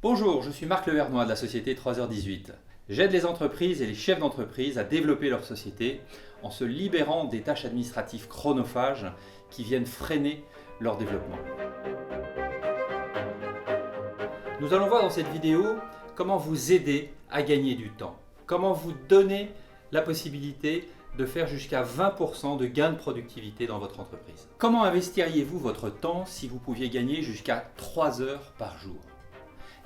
Bonjour, je suis Marc Levernois de la société 3h18. J'aide les entreprises et les chefs d'entreprise à développer leur société en se libérant des tâches administratives chronophages qui viennent freiner leur développement. Nous allons voir dans cette vidéo comment vous aider à gagner du temps, comment vous donner la possibilité de faire jusqu'à 20% de gains de productivité dans votre entreprise. Comment investiriez-vous votre temps si vous pouviez gagner jusqu'à 3 heures par jour ?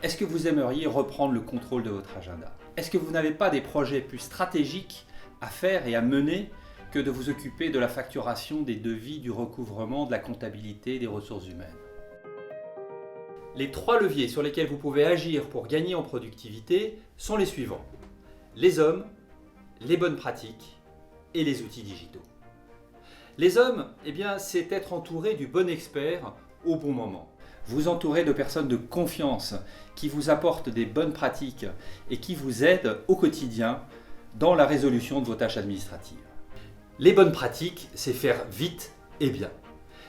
Est-ce que vous aimeriez reprendre le contrôle de votre agenda? Est-ce que vous n'avez pas des projets plus stratégiques à faire et à mener que de vous occuper de la facturation, des devis, du recouvrement, de la comptabilité, des ressources humaines? Les 3 leviers sur lesquels vous pouvez agir pour gagner en productivité sont les suivants. Les hommes, les bonnes pratiques et les outils digitaux. Les hommes, c'est être entouré du bon expert au bon moment. Vous entourer de personnes de confiance qui vous apportent des bonnes pratiques et qui vous aident au quotidien dans la résolution de vos tâches administratives. Les bonnes pratiques, c'est faire vite et bien.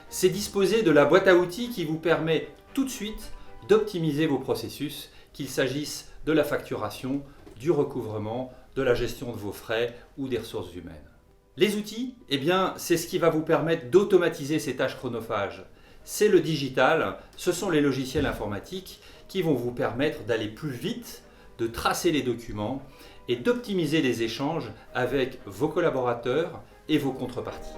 C'est disposer de la boîte à outils qui vous permet tout de suite d'optimiser vos processus, qu'il s'agisse de la facturation, du recouvrement, de la gestion de vos frais ou des ressources humaines. Les outils, c'est ce qui va vous permettre d'automatiser ces tâches chronophages. C'est le digital, ce sont les logiciels informatiques qui vont vous permettre d'aller plus vite, de tracer les documents et d'optimiser les échanges avec vos collaborateurs et vos contreparties.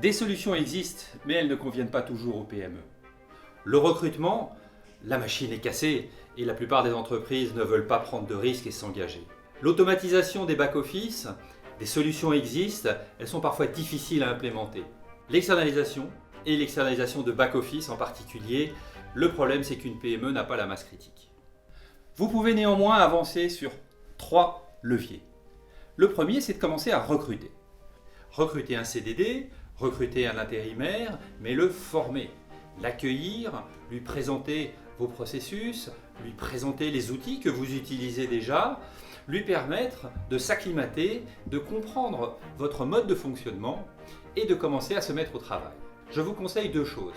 Des solutions existent, mais elles ne conviennent pas toujours aux PME. Le recrutement, la machine est cassée et la plupart des entreprises ne veulent pas prendre de risques et s'engager. L'automatisation des back-office, des solutions existent, elles sont parfois difficiles à implémenter. L'externalisation et l'externalisation de back-office en particulier, le problème c'est qu'une PME n'a pas la masse critique. Vous pouvez néanmoins avancer sur 3 leviers. Le premier, c'est de commencer à recruter. Recruter un CDD, recruter un intérimaire, mais le former, l'accueillir, lui présenter vos processus, lui présenter les outils que vous utilisez déjà, lui permettre de s'acclimater, de comprendre votre mode de fonctionnement et de commencer à se mettre au travail. Je vous conseille 2 choses.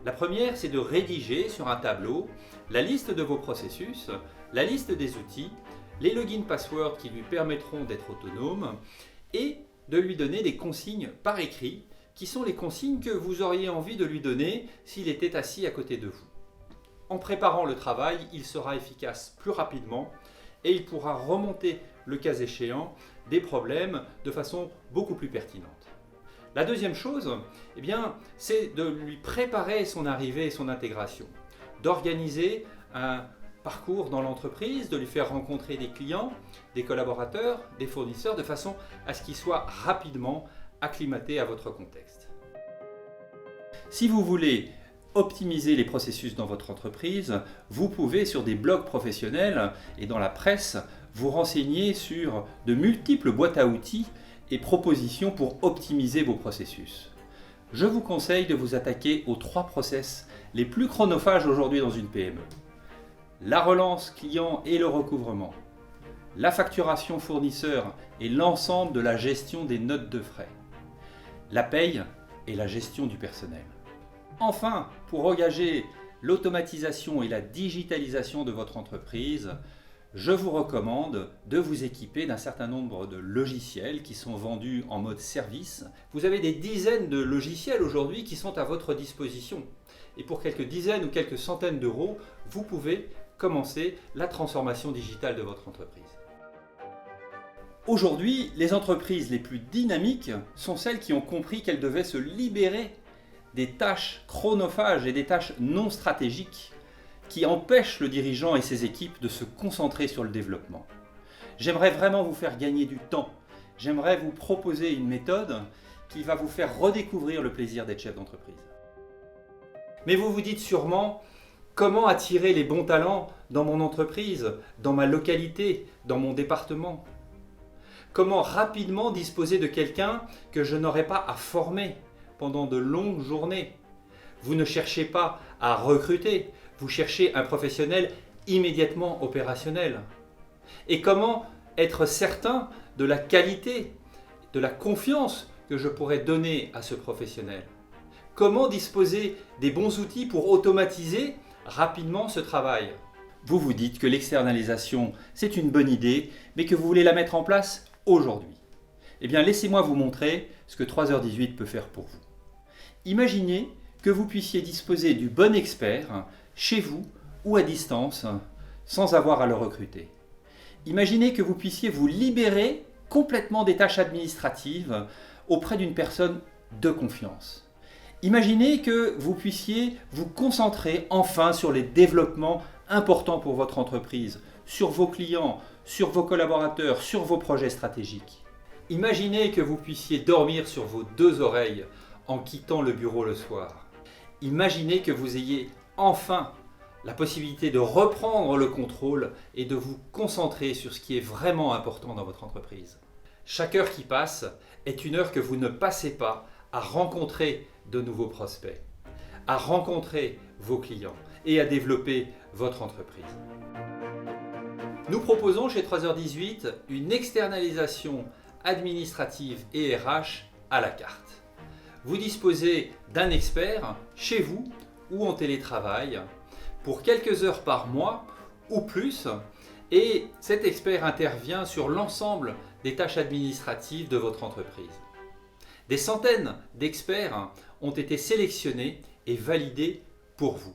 La première, c'est de rédiger sur un tableau la liste de vos processus, la liste des outils, les logins passwords qui lui permettront d'être autonome et de lui donner des consignes par écrit qui sont les consignes que vous auriez envie de lui donner s'il était assis à côté de vous. En préparant le travail, il sera efficace plus rapidement et il pourra remonter, le cas échéant, des problèmes de façon beaucoup plus pertinente. La deuxième chose, c'est de lui préparer son arrivée et son intégration, d'organiser un parcours dans l'entreprise, de lui faire rencontrer des clients, des collaborateurs, des fournisseurs, de façon à ce qu'il soit rapidement acclimaté à votre contexte. Si vous voulez optimiser les processus dans votre entreprise, vous pouvez sur des blogs professionnels et dans la presse vous renseigner sur de multiples boîtes à outils et propositions pour optimiser vos processus. Je vous conseille de vous attaquer aux 3 process les plus chronophages aujourd'hui dans une PME. La relance client et le recouvrement, la facturation fournisseur et l'ensemble de la gestion des notes de frais, la paye et la gestion du personnel. Enfin, pour engager l'automatisation et la digitalisation de votre entreprise, je vous recommande de vous équiper d'un certain nombre de logiciels qui sont vendus en mode service. Vous avez des dizaines de logiciels aujourd'hui qui sont à votre disposition. Et pour quelques dizaines ou quelques centaines d'euros, vous pouvez commencer la transformation digitale de votre entreprise. Aujourd'hui, les entreprises les plus dynamiques sont celles qui ont compris qu'elles devaient se libérer des tâches chronophages et des tâches non stratégiques qui empêchent le dirigeant et ses équipes de se concentrer sur le développement. J'aimerais vraiment vous faire gagner du temps. J'aimerais vous proposer une méthode qui va vous faire redécouvrir le plaisir d'être chef d'entreprise. Mais vous vous dites sûrement, comment attirer les bons talents dans mon entreprise, dans ma localité, dans mon département ? Comment rapidement disposer de quelqu'un que je n'aurai pas à former pendant de longues journées ? Vous ne cherchez pas à recruter, vous cherchez un professionnel immédiatement opérationnel. Et comment être certain de la qualité, de la confiance que je pourrais donner à ce professionnel? Comment disposer des bons outils pour automatiser rapidement ce travail. Vous vous dites que l'externalisation, c'est une bonne idée, mais que vous voulez la mettre en place aujourd'hui. Eh bien, laissez-moi vous montrer ce que 3h18 peut faire pour vous. Imaginez que vous puissiez disposer du bon expert chez vous ou à distance, sans avoir à le recruter. Imaginez que vous puissiez vous libérer complètement des tâches administratives auprès d'une personne de confiance. Imaginez que vous puissiez vous concentrer enfin sur les développements importants pour votre entreprise, sur vos clients, sur vos collaborateurs, sur vos projets stratégiques. Imaginez que vous puissiez dormir sur vos deux oreilles en quittant le bureau le soir. Imaginez que vous ayez enfin la possibilité de reprendre le contrôle et de vous concentrer sur ce qui est vraiment important dans votre entreprise. Chaque heure qui passe est une heure que vous ne passez pas à rencontrer de nouveaux prospects, à rencontrer vos clients et à développer votre entreprise. Nous proposons chez 3h18 une externalisation administrative et RH à la carte. Vous disposez d'un expert chez vous ou en télétravail pour quelques heures par mois ou plus, et cet expert intervient sur l'ensemble des tâches administratives de votre entreprise. Des centaines d'experts ont été sélectionnés et validés pour vous.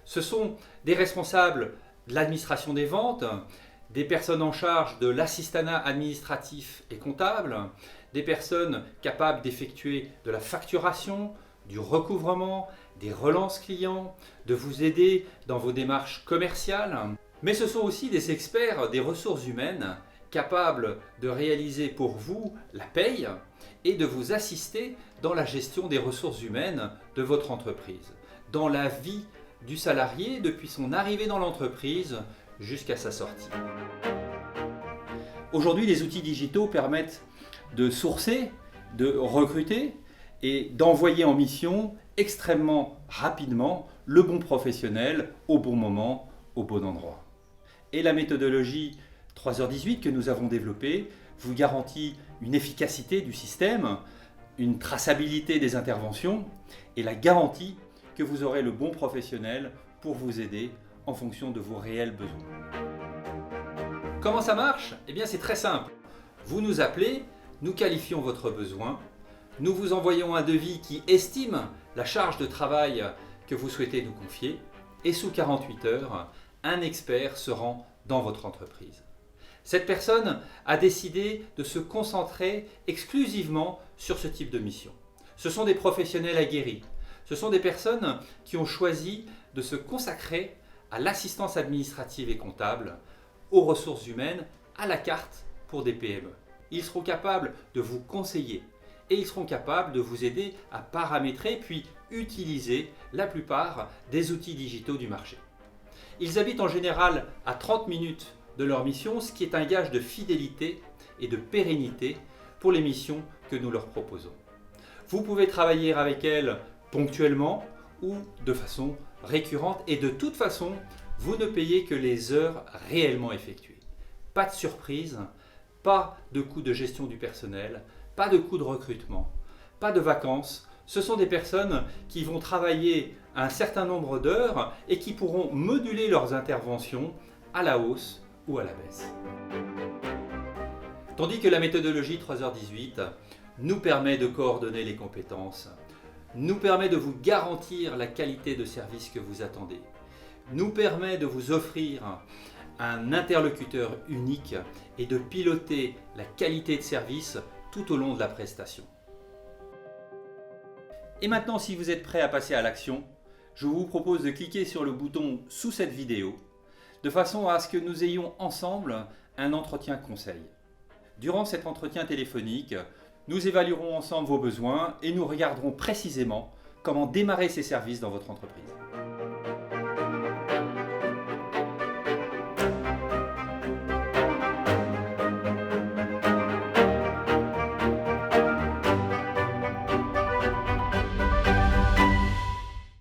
Ce sont des responsables de l'administration des ventes, des personnes en charge de l'assistanat administratif et comptable, des personnes capables d'effectuer de la facturation, du recouvrement, des relances clients, de vous aider dans vos démarches commerciales. Mais ce sont aussi des experts des ressources humaines capables de réaliser pour vous la paye et de vous assister dans la gestion des ressources humaines de votre entreprise, dans la vie du salarié depuis son arrivée dans l'entreprise jusqu'à sa sortie. Aujourd'hui, les outils digitaux permettent de sourcer, de recruter et d'envoyer en mission extrêmement rapidement le bon professionnel au bon moment, au bon endroit. Et la méthodologie 3h18 que nous avons développée vous garantit une efficacité du système, une traçabilité des interventions et la garantie que vous aurez le bon professionnel pour vous aider en fonction de vos réels besoins. Comment ça marche ? Eh bien, c'est très simple. Vous nous appelez, nous qualifions votre besoin, nous vous envoyons un devis qui estime la charge de travail que vous souhaitez nous confier et sous 48 heures, un expert se rend dans votre entreprise. Cette personne a décidé de se concentrer exclusivement sur ce type de mission. Ce sont des professionnels aguerris. Ce sont des personnes qui ont choisi de se consacrer à l'assistance administrative et comptable, aux ressources humaines, à la carte pour des PME. Ils seront capables de vous conseiller et ils seront capables de vous aider à paramétrer puis utiliser la plupart des outils digitaux du marché. Ils habitent en général à 30 minutes de leur mission, ce qui est un gage de fidélité et de pérennité pour les missions que nous leur proposons. Vous pouvez travailler avec elles ponctuellement ou de façon récurrente et de toute façon, vous ne payez que les heures réellement effectuées. Pas de surprise, pas de coût de gestion du personnel, pas de coût de recrutement, pas de vacances. Ce sont des personnes qui vont travailler un certain nombre d'heures et qui pourront moduler leurs interventions à la hausse ou à la baisse. Tandis que la méthodologie 3h18 nous permet de coordonner les compétences, nous permet de vous garantir la qualité de service que vous attendez, nous permet de vous offrir un interlocuteur unique et de piloter la qualité de service tout au long de la prestation. Et maintenant, si vous êtes prêt à passer à l'action, je vous propose de cliquer sur le bouton sous cette vidéo, de façon à ce que nous ayons ensemble un entretien conseil. Durant cet entretien téléphonique, nous évaluerons ensemble vos besoins et nous regarderons précisément comment démarrer ces services dans votre entreprise.